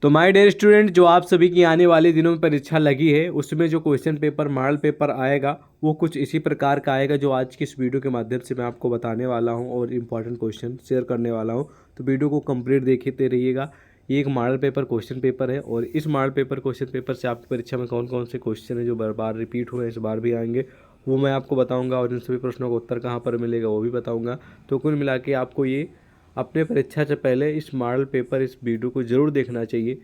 तो my dear student, जो आप सभी की आने वाले दिनों में परीक्षा लगी है उसमें जो क्वेश्चन पेपर मॉडल पेपर आएगा वो कुछ इसी प्रकार का आएगा जो आज की इस वीडियो के माध्यम से मैं आपको बताने वाला हूं और इम्पॉर्टेंट क्वेश्चन शेयर करने वाला हूं। तो वीडियो को कंप्लीट देखते रहिएगा। ये एक मॉडल पेपर क्वेश्चन पेपर है और इस मॉडल पेपर क्वेश्चन पेपर से आपकी परीक्षा में कौन कौन से क्वेश्चन है जो बार बार रिपीट हुए इस बार भी आएंगे वो मैं आपको बताऊँगा और इन सभी प्रश्नों का उत्तर कहाँ पर मिलेगा वो भी बताऊँगा। तो कुल मिला के आपको ये अपने परीक्षा से पहले इस मॉडल पेपर इस वीडियो को ज़रूर देखना चाहिए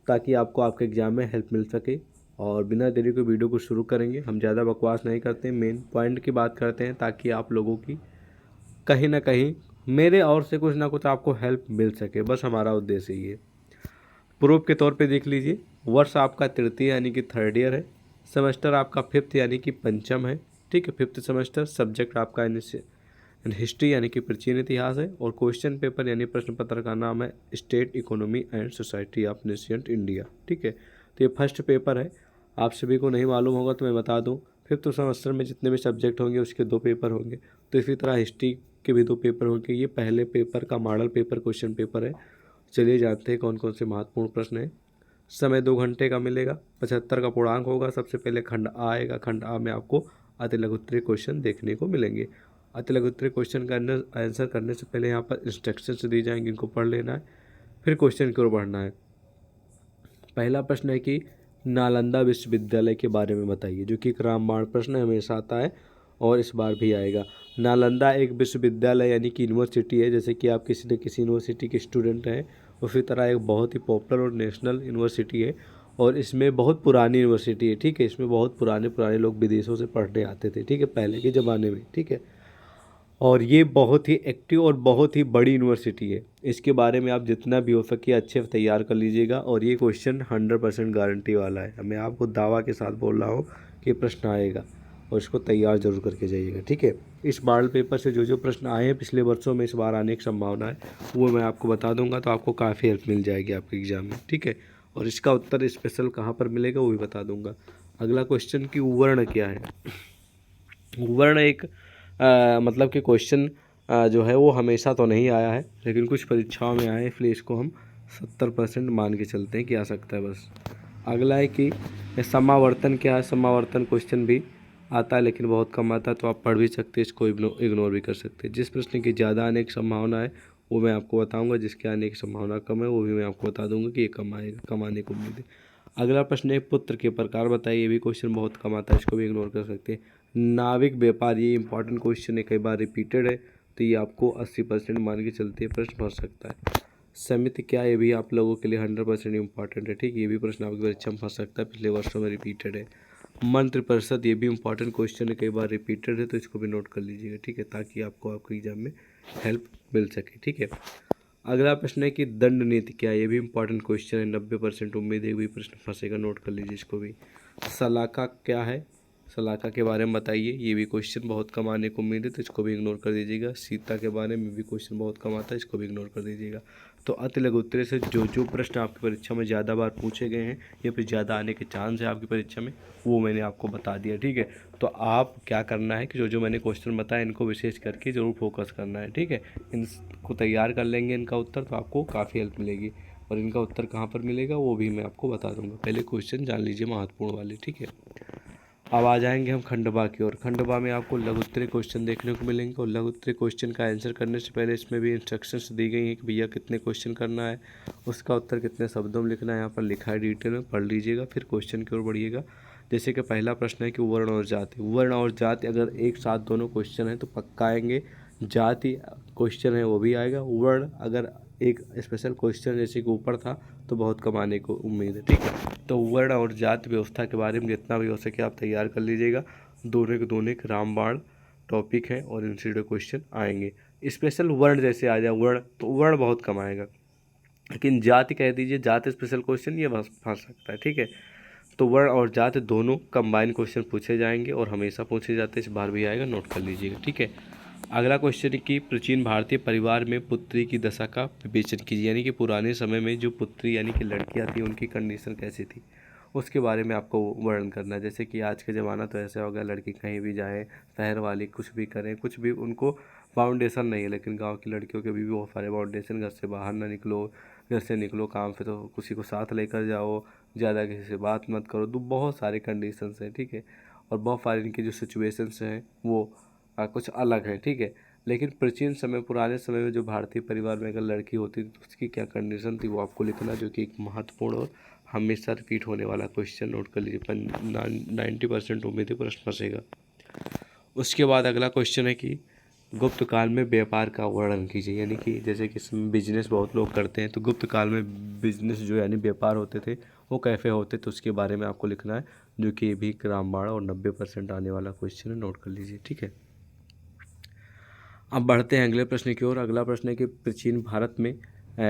ताकि आपको आपके एग्ज़ाम में हेल्प मिल सके। और बिना देरी के वीडियो को शुरू करेंगे। हम ज़्यादा बकवास नहीं करते, मेन पॉइंट की बात करते हैं ताकि आप लोगों की कहीं ना कहीं मेरे और से कुछ ना कुछ आपको हेल्प मिल सके, बस हमारा उद्देश्य ये है। प्रूफ के तौर पे देख लीजिए, वर्ष आपका तृतीय यानी कि थर्ड ईयर है, सेमेस्टर आपका फिफ्थ यानी कि पंचम है, ठीक है, फिफ्थ सेमेस्टर। सब्जेक्ट आपका हिस्ट्री यानी कि प्राचीन इतिहास है और क्वेश्चन पेपर यानी प्रश्न पत्र का नाम है state economy and society of Nations India, ठीक है। तो ये फर्स्ट पेपर है, आप सभी को नहीं मालूम होगा तो मैं बता दूं, फिफ्थ सेमेस्टर में जितने भी सब्जेक्ट होंगे उसके 2 पेपर होंगे। तो इसी तरह हिस्ट्री के भी 2 पेपर होंगे। ये पहले पेपर का मॉडल पेपर क्वेश्चन पेपर है। चलिए जानते हैं कौन कौन से महत्वपूर्ण प्रश्न हैं। समय 2 घंटे का मिलेगा, 75 का पूर्णांक होगा। सबसे पहले खंड आ आएगा, खंड आ में आपको अति लघु उत्तरीय क्वेश्चन देखने को मिलेंगे। अति लघु उत्तरीय क्वेश्चन का आंसर करने से पहले यहाँ पर इंस्ट्रक्शंस दी जाएंगी, इनको पढ़ लेना है, फिर क्वेश्चन की ओर बढ़ना है। पहला प्रश्न है कि नालंदा विश्वविद्यालय के बारे में बताइए, जो कि एक रामबाण प्रश्न हमेशा आता है और इस बार भी आएगा। नालंदा एक विश्वविद्यालय यानी कि यूनिवर्सिटी है, जैसे कि आप किसी न किसी यूनिवर्सिटी के स्टूडेंट हैं, उसी तरह एक बहुत ही पॉपुलर और नेशनल यूनिवर्सिटी है और इसमें बहुत पुरानी यूनिवर्सिटी है, ठीक है। इसमें बहुत पुराने पुराने लोग विदेशों से पढ़ने आते थे, ठीक है, पहले के ज़माने में, ठीक है। और ये बहुत ही एक्टिव और बहुत ही बड़ी यूनिवर्सिटी है। इसके बारे में आप जितना भी हो सके अच्छे से तैयार कर लीजिएगा और ये क्वेश्चन 100% गारंटी वाला है। मैं आपको दावा के साथ बोल रहा हूँ कि प्रश्न आएगा और इसको तैयार जरूर करके जाइएगा, ठीक है। इस मॉडल पेपर से जो जो प्रश्न आए हैं पिछले वर्षों में, इस बार आने की संभावना है, वो मैं आपको बता दूंगा, तो आपको काफ़ी हेल्प मिल जाएगी आपके एग्जाम में, ठीक है। और इसका उत्तर स्पेशल कहाँ पर मिलेगा वो भी बता दूंगा। अगला क्वेश्चन कि वर्ण क्या है। वर्ण एक मतलब कि क्वेश्चन जो है वो हमेशा तो नहीं आया है लेकिन कुछ परीक्षाओं में आया है, इसलिए इसको हम 70% मान के चलते हैं कि आ सकता है बस। अगला है कि समावर्तन क्या है। समावर्तन क्वेश्चन भी आता है लेकिन बहुत कम आता है, तो आप पढ़ भी सकते हैं, इसको इग्नोर भी कर सकते हैं। जिस प्रश्न की ज़्यादा आने की संभावना है वो मैं आपको बताऊंगा, जिसके आने की संभावना कम है वो भी मैं आपको बता दूंगा कि ये कम आएगा, कम आने को उम्मीद है। अगला प्रश्न है पुत्र के प्रकार बताइए। ये भी क्वेश्चन बहुत कम आता है, इसको भी इग्नोर कर सकते हैं। नाविक व्यापार, ये इंपॉर्टेंट क्वेश्चन है, कई बार रिपीटेड है, तो ये आपको 80% मान के चलते हैं प्रश्न फंस सकता है। समिति क्या, ये भी आप लोगों के लिए 100% इंपॉर्टेंट है, ठीक, ये भी प्रश्न आपकी परीक्षा में फंस सकता है, पिछले वर्षों में रिपीटेड है। मंत्रिपरिषद, ये भी इंपॉर्टेंट क्वेश्चन है, कई बार रिपीटेड है, तो इसको भी नोट कर लीजिएगा, ठीक है, ताकि आपको आपके एग्जाम में हेल्प मिल सके, ठीक है। अगला प्रश्न है कि दंड नीति क्या है। ये भी इंपॉर्टेंट क्वेश्चन है, 90% उम्मीद है भी प्रश्न फंसेगा, नोट कर लीजिए इसको भी। सलाका क्या है, सलाका के बारे में बताइए। ये भी क्वेश्चन बहुत कम आने को उम्मीद है, तो इसको भी इग्नोर कर दीजिएगा। सीता के बारे में भी क्वेश्चन बहुत कम आता है, इसको भी इग्नोर कर दीजिएगा। तो अति लघु उत्तरीय से जो जो प्रश्न आपकी परीक्षा में ज़्यादा बार पूछे गए हैं या फिर ज़्यादा आने के चांस है आपकी परीक्षा में, वो मैंने आपको बता दिया, ठीक है। तो आप क्या करना है कि जो जो मैंने क्वेश्चन बताया इनको विशेष करके ज़रूर फोकस करना है, ठीक है। इनको तैयार कर लेंगे इनका उत्तर, तो आपको काफ़ी हेल्प मिलेगी। और इनका उत्तर कहाँ पर मिलेगा वो भी मैं आपको बता दूंगा, पहले क्वेश्चन जान लीजिए महत्वपूर्ण वाले, ठीक है। अब आ जाएंगे हम खंडवा की ओर। खंडवा में आपको लघु उत्तरीय क्वेश्चन देखने को मिलेंगे और लघु उत्तरीय क्वेश्चन का आंसर करने से पहले इसमें भी इंस्ट्रक्शंस दी गई हैं कि भैया कितने क्वेश्चन करना है, उसका उत्तर कितने शब्दों में लिखना है, यहाँ पर लिखा है, डिटेल में पढ़ लीजिएगा, फिर क्वेश्चन की ओर बढ़िएगा। जैसे कि पहला प्रश्न है कि वर्ण और जाति। वर्ण और जाति अगर एक साथ दोनों क्वेश्चन है तो पक्का आएंगे। जाति क्वेश्चन है वो भी आएगा। वर्ण अगर एक स्पेशल क्वेश्चन जैसे कि ऊपर था तो बहुत कम आने को उम्मीद है, ठीक है। तो वर्ण और जाति व्यवस्था के बारे में जितना भी हो सके आप तैयार कर लीजिएगा। दोनों के दोनों एक रामबाण टॉपिक है और इनसे जुड़े क्वेश्चन आएंगे। स्पेशल वर्ण जैसे आ जाए वर्ण, तो वर्ण बहुत कम आएगा, लेकिन जाति कह दीजिए, जाति स्पेशल क्वेश्चन ये फंस सकता है, ठीक है। तो वर्ण और जाति दोनों कंबाइन क्वेश्चन पूछे जाएंगे और हमेशा पूछे जाते हैं, इस बार भी आएगा, नोट कर लीजिएगा, ठीक है। अगला क्वेश्चन है कि प्राचीन भारतीय परिवार में पुत्री की दशा का विवेचन कीजिए, यानी कि पुराने समय में जो पुत्री यानी कि लड़कियां थी उनकी कंडीशन कैसी थी उसके बारे में आपको वर्णन करना है। जैसे कि आज का ज़माना तो ऐसा हो गया, लड़की कहीं भी जाए, शहर वाली कुछ भी करें, कुछ भी उनको बाउंडेशन नहीं है, लेकिन गांव की लड़कियों के भी बहुत सारे बाउंडेशन, घर से बाहर ना निकलो, घर से निकलो काम पे तो किसी को साथ लेकर जाओ, ज़्यादा किसी से बात मत करो। तो बहुत सारे कंडीशंस हैं, ठीक है। और बहुत सारी इनकी जो सिचुएशंस हैं वो कुछ अलग है, ठीक है। लेकिन प्राचीन समय, पुराने समय में जो भारतीय परिवार में अगर लड़की होती थी तो उसकी क्या कंडीशन थी वो आपको लिखना, जो कि एक महत्वपूर्ण और हमेशा रिपीट होने वाला क्वेश्चन। नोट कर लीजिए, 90% उम्मीद है प्रश्न फंसेगा। उसके बाद अगला क्वेश्चन है कि गुप्त काल में व्यापार का वर्णन कीजिए। यानी कि जैसे कि इसमें बिजनेस बहुत लोग करते हैं, तो गुप्त काल में बिजनेस जो यानी व्यापार होते थे वो कैसे होते थे उसके बारे में आपको लिखना है, जो कि भी रामबाण और 90% आने वाला क्वेश्चन है। नोट कर लीजिए, ठीक है। अब बढ़ते हैं अगले प्रश्न की ओर। अगला प्रश्न है कि प्राचीन भारत में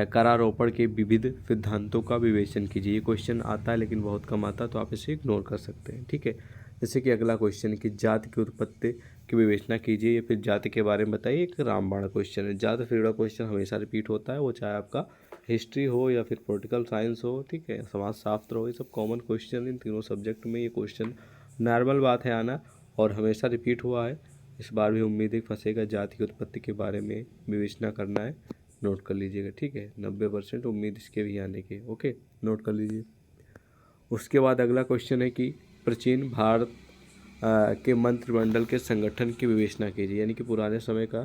करारोपण के विविध सिद्धांतों का विवेचन कीजिए। ये क्वेश्चन आता है लेकिन बहुत कम आता है, तो आप इसे इग्नोर कर सकते हैं, ठीक है। जैसे कि अगला क्वेश्चन है कि जाति की उत्पत्ति की विवेचना कीजिए, या फिर जाति के बारे में बताइए। एक रामबाण क्वेश्चन है। जाति से जुड़ा क्वेश्चन हमेशा रिपीट होता है, वो चाहे आपका हिस्ट्री हो या फिर पॉलिटिकल साइंस हो, ठीक है, समाजशास्त्र हो, ये सब कॉमन क्वेश्चन इन तीनों सब्जेक्ट में ये क्वेश्चन नॉर्मल बात है आना, और हमेशा रिपीट हुआ है। इस बार भी उम्मीद है फंसेगा। जाति की उत्पत्ति के बारे में विवेचना करना है, नोट कर लीजिएगा, ठीक है। 90% उम्मीद इसके भी आने की, ओके, नोट कर लीजिए। उसके बाद अगला क्वेश्चन है कि प्राचीन भारत के मंत्रिमंडल के संगठन की विवेचना कीजिए। यानी कि पुराने समय का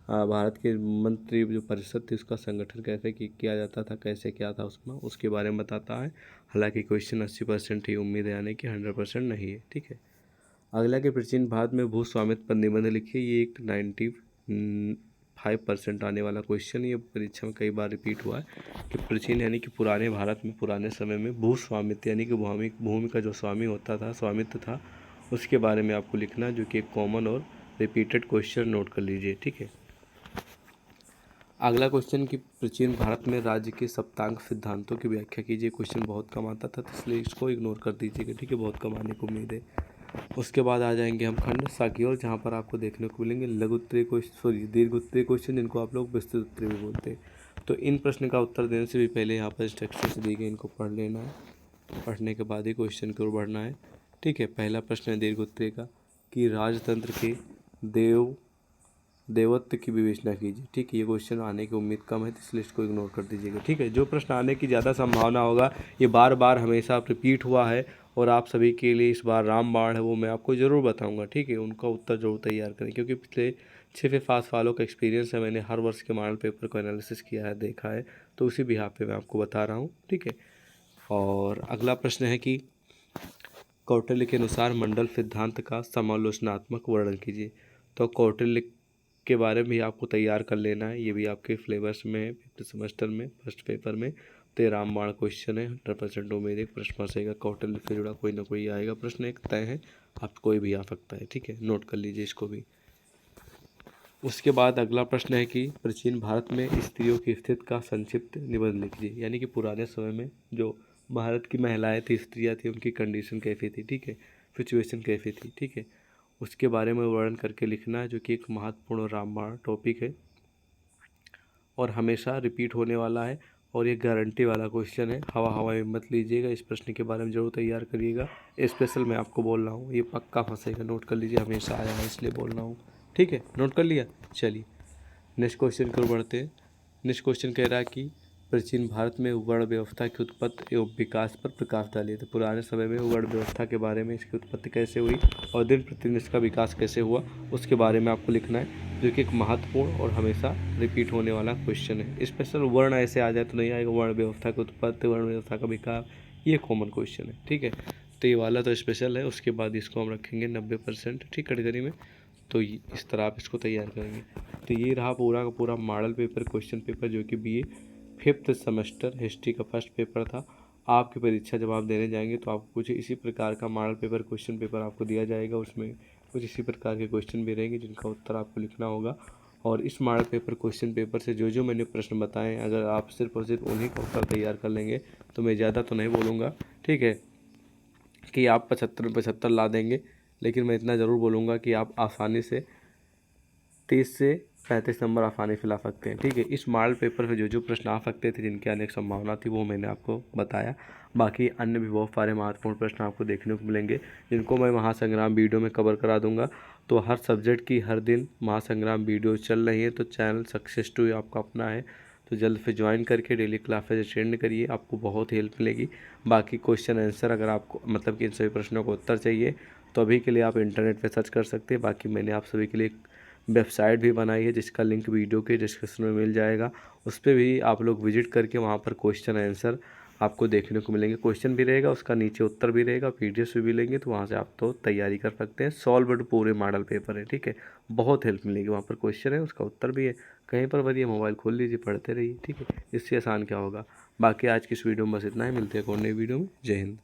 भारत के मंत्री जो परिषद थी उसका संगठन कैसे किया जाता था, कैसे क्या था उसमें, उसके बारे में बताता है। हालांकि क्वेश्चन 80% ही उम्मीद है आने की, 100% नहीं है, ठीक है। अगला के प्राचीन भारत में भू स्वामित्व पर निबंध लिखिए। ये एक 95% आने वाला क्वेश्चन, ये परीक्षा में कई बार रिपीट हुआ है कि प्राचीन यानी कि पुराने भारत में, पुराने समय में भू स्वामित्व यानी कि भूमि का जो स्वामी होता था, स्वामित्व था, उसके बारे में आपको लिखना, जो कि एक कॉमन और रिपीटेड क्वेश्चन। नोट कर लीजिए, ठीक है। अगला क्वेश्चन कि प्राचीन भारत में राज्य के सप्तांग सिद्धांतों की व्याख्या कीजिए। क्वेश्चन बहुत कम आता था, तो इसलिए इसको इग्नोर कर दीजिएगा, ठीक है, बहुत कम आने को उम्मीद है। उसके बाद आ जाएंगे हम खंड सा की ओर, जहाँ पर आपको देखने को मिलेंगे लघु उत्तरीय क्वेश्चन, सॉरी दीर्घ उत्तरीय क्वेश्चन, जिनको आप लोग विस्तृत उत्तरीय भी बोलते हैं। तो इन प्रश्न का उत्तर देने से भी पहले यहाँ पर इंस्ट्रक्शंस दी गई, इनको पढ़ लेना है। पढ़ने के बाद ही क्वेश्चन की ओर बढ़ना है, ठीक है। पहला प्रश्न है दीर्घ उत्तरीय का कि राजतंत्र के देवत्व की विवेचना कीजिए, ठीक है। ये क्वेश्चन आने की उम्मीद कम है, तो इसलिए इसको इग्नोर कर दीजिएगा, ठीक है। जो प्रश्न आने की ज़्यादा संभावना होगा, ये बार बार हमेशा रिपीट हुआ है और आप सभी के लिए इस बार रामबाण है, वो मैं आपको ज़रूर बताऊंगा, ठीक है। उनका उत्तर जरूर तैयार करें, क्योंकि पिछले 6 से 5 सालों का एक्सपीरियंस है, मैंने हर वर्ष के मॉडल पेपर को एनालिसिस किया है, देखा है, तो उसी बिहाफ पे मैं आपको बता रहा हूँ, ठीक है। और अगला प्रश्न है कि कौटिल्य के अनुसार मंडल सिद्धांत का समालोचनात्मक वर्णन कीजिए। तो कौटिल्य के बारे में भी आपको तैयार कर लेना है, ये भी आपके फ्लेवर्स में है, 5th सेमेस्टर में फर्स्ट पेपर में। तो रामबाण क्वेश्चन है, 100% उम्मीद एक प्रश्न फंसेगा। कौटिल्य से जुड़ा कोई ना कोई आएगा प्रश्न, एक तय है, आप कोई भी आ सकता है, ठीक है, नोट कर लीजिए इसको भी। उसके बाद अगला प्रश्न है कि प्राचीन भारत में स्त्रियों की स्थिति का संक्षिप्त निबंध लिखिए। यानी कि पुराने समय में जो भारत की महिलाएं थी, स्त्रियां थी, उनकी कंडीशन कैसी थी, ठीक है, सिचुएशन कैसी थी, ठीक है, उसके बारे में वर्णन करके लिखना है, जो कि एक महत्वपूर्ण रामबाण टॉपिक है और हमेशा रिपीट होने वाला है, और ये गारंटी वाला क्वेश्चन है। हवा हवा में मत लीजिएगा, इस प्रश्न के बारे में जरूर तैयार करिएगा। स्पेशल मैं आपको बोल रहा हूँ, ये पक्का फंसेगा, नोट कर लीजिए, हमेशा आया है इसलिए बोल रहा हूँ, ठीक है, नोट कर लिया। चलिए नेक्स्ट क्वेश्चन की ओर बढ़ते हैं। नेक्स्ट क्वेश्चन कह रहा है कि प्राचीन भारत में वर्ण व्यवस्था की उत्पत्ति एवं विकास पर प्रकाश डालिए। तो पुराने समय में वर्ण व्यवस्था के बारे में, इसकी उत्पत्ति कैसे हुई और दिन प्रतिदिन इसका विकास कैसे हुआ, उसके बारे में आपको लिखना है, जो कि एक महत्वपूर्ण और हमेशा रिपीट होने वाला क्वेश्चन है। स्पेशल वर्ण ऐसे आ जाए तो नहीं आएगा, वर्ण व्यवस्था की उत्पत्ति, वर्ण व्यवस्था का विकास, ये कॉमन क्वेश्चन है, ठीक है। तो ये वाला तो स्पेशल है, उसके बाद इसको हम रखेंगे 90%, ठीक, कैटेगरी में। तो इस तरह आप इसको तैयार करेंगे। तो ये रहा पूरा का पूरा मॉडल पेपर, क्वेश्चन पेपर, जो कि BA 5th सेमेस्टर हिस्ट्री का फर्स्ट पेपर था। आपकी परीक्षा जब आप देने जाएंगे तो आपको कुछ इसी प्रकार का मॉडल पेपर, क्वेश्चन पेपर आपको दिया जाएगा। उसमें कुछ इसी प्रकार के क्वेश्चन भी रहेंगे जिनका उत्तर आपको लिखना होगा। और इस मॉडल पेपर, क्वेश्चन पेपर से जो जो मैंने प्रश्न बताए, अगर आप सिर्फ और सिर्फ उन्हीं का उत्तर तैयार कर लेंगे तो मैं ज़्यादा तो नहीं बोलूँगा, ठीक है, कि आप 75 ला देंगे, लेकिन मैं इतना ज़रूर बोलूँगा कि आप आसानी से 30 से 35 नंबर आसानी से ला सकते हैं, ठीक है। इस मॉडल पेपर से जो जो प्रश्न आ सकते थे, जिनकी अनेक संभावना थी, वो मैंने आपको बताया। बाकी अन्य भी बहुत सारे महत्वपूर्ण प्रश्न आपको देखने को मिलेंगे, जिनको मैं महासंग्राम वीडियो में कवर करा दूंगा। तो हर सब्जेक्ट की हर दिन महासंग्राम वीडियो चल रही है, तो चैनल सक्सेस टू आपका अपना है, तो जल्द से ज्वाइन करके डेली क्लासेज अटेंड करिए, आपको बहुत हेल्प मिलेगी। बाकी क्वेश्चन आंसर अगर आपको मतलब कि इन सभी प्रश्नों को उत्तर चाहिए तो अभी के लिए आप इंटरनेट पे सर्च कर सकते हैं। बाकी मैंने आप सभी के लिए एक वेबसाइट भी बनाई है जिसका लिंक वीडियो के डिस्क्रिप्शन में मिल जाएगा, उस पर भी आप लोग विजिट करके वहाँ पर क्वेश्चन आंसर आपको देखने को मिलेंगे। क्वेश्चन भी रहेगा, उसका नीचे उत्तर भी रहेगा, पीडीएफ भी लेंगे, तो वहाँ से आप तो तैयारी कर सकते हैं। सॉल्व्ड पूरे मॉडल पेपर है, ठीक है, बहुत हेल्प मिलेगी। वहाँ पर क्वेश्चन है, उसका उत्तर भी है, कहीं पर बढ़िया मोबाइल खोल लीजिए, पढ़ते रहिए, ठीक है, इससे आसान क्या होगा। बाकी आज की इस वीडियो में बस इतना ही, मिलते हैं एक और नई वीडियो में। जय हिंद।